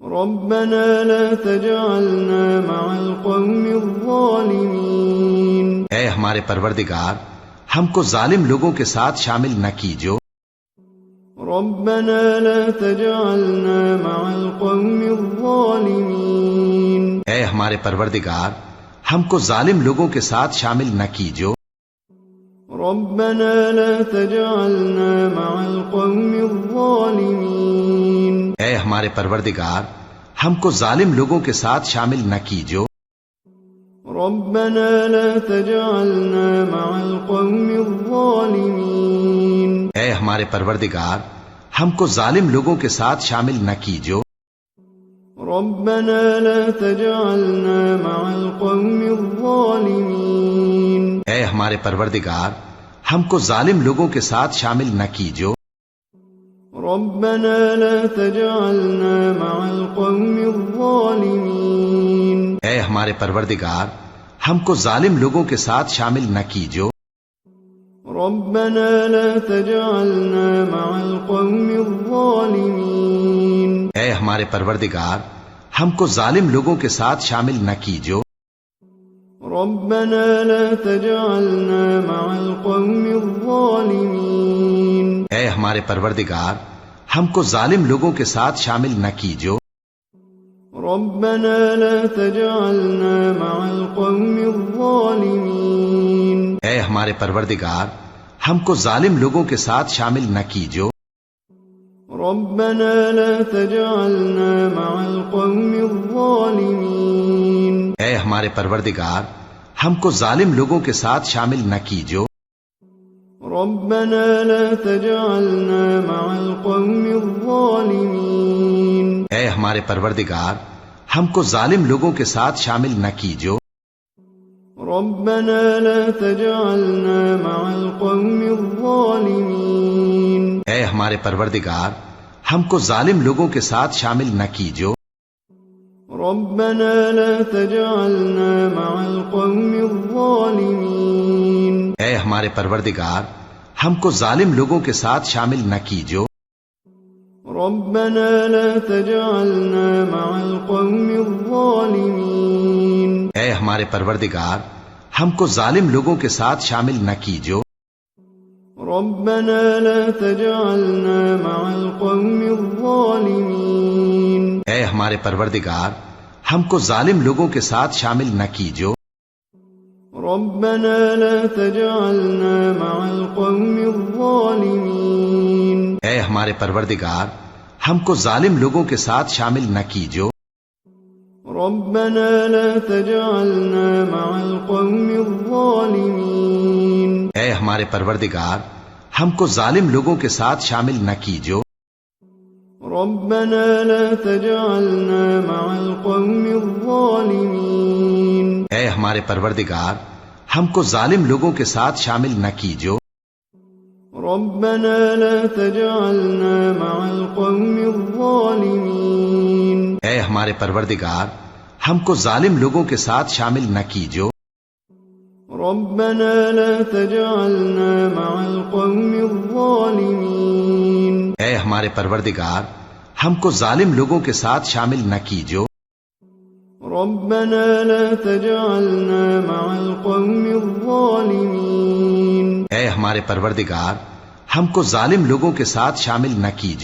ربنا لا تجعلنا مع القوم الظالمين اے ہمارے پروردگار ہم کو ظالم لوگوں کے ساتھ شامل نہ کیجو ربنا لا تجعلنا مع القوم الظالمين اے ہمارے پروردگار ہم کو ظالم لوگوں کے ساتھ شامل نہ کیجو ربنا لا تجعلنا مع القوم الظالمين اے ہمارے پروردگار ہم کو ظالم لوگوں کے ساتھ شامل نہ کیجو ربنا لا تجعلنا مع القوم الظالمين اے ہمارے پروردگار ہم کو ظالم لوگوں کے ساتھ شامل نہ کیجو ربنا لا تجعلنا مع القوم الظالمين اے ہمارے پروردگار ہم کو ظالم لوگوں کے ساتھ شامل نہ کیجو ربنا لا تجعلنا مع القوم الظالمين اے ہمارے پروردگار ہم کو ظالم لوگوں کے ساتھ شامل نہ کیجو ربنا لا تجعلنا مع القوم الظالمين اے ہمارے پروردگار ہم کو ظالم لوگوں کے ساتھ شامل نہ کیجو ربنا لا تجعلنا مع القوم الظالمين اے ہمارے پروردگار ہم کو ظالم لوگوں کے ساتھ شامل نہ کیجو ربنا لا تجعلنا مع القوم الظالمين اے ہمارے پروردگار ہم کو ظالم لوگوں کے ساتھ شامل نہ کیجو ربنا لا تجعلنا مع القوم الظالمين اے ہمارے پروردگار ہم کو ظالم لوگوں کے ساتھ شامل نہ کیجو ربنا لا تجعلنا مع القوم الظالمين اے ہمارے پروردگار ہم کو ظالم لوگوں کے ساتھ شامل نہ کیجو ربنا لا تجعلنا مع القوم الظالمين اے ہمارے پروردگار ہم کو ظالم لوگوں کے ساتھ شامل نہ کیجو ربنا لا تجعلنا مع القوم الظالمين اے ہمارے پروردگار ہم کو ظالم لوگوں کے ساتھ شامل نہ کیجو ربنا لا تجعلنا مع القوم الظالمين اے ہمارے پروردگار ہم کو ظالم لوگوں کے ساتھ شامل نہ کیجو ربنا لا تجعلنا مع القوم الظالمين اے ہمارے پروردگار ہم کو ظالم لوگوں کے ساتھ شامل نہ کیجو ربنا لا تجعلنا مع القوم الظالمين اے ہمارے پروردگار ہم کو ظالم لوگوں کے ساتھ شامل نہ کیجو ربنا لا تجعلنا مع القوم الظالمين اے ہمارے پروردگار ہم کو ظالم لوگوں کے ساتھ شامل نہ کیجو ربنا لا تجعلنا مع القوم الظالمين اے ہمارے پروردگار ہم کو ظالم لوگوں کے ساتھ شامل نہ کیجو ربنا لا تجعلنا مع القوم الظالمين اے ہمارے پروردگار ہم کو ظالم لوگوں کے ساتھ شامل نہ کیجو ربنا لا تجعلنا مع القوم الظالمين اے ہمارے پروردگار ہم کو ظالم لوگوں کے ساتھ شامل نہ کیجو ربنا لا تجعلنا مع القوم الظالمين اے ہمارے پروردگار ہم کو ظالم لوگوں کے ساتھ شامل نہ کیجو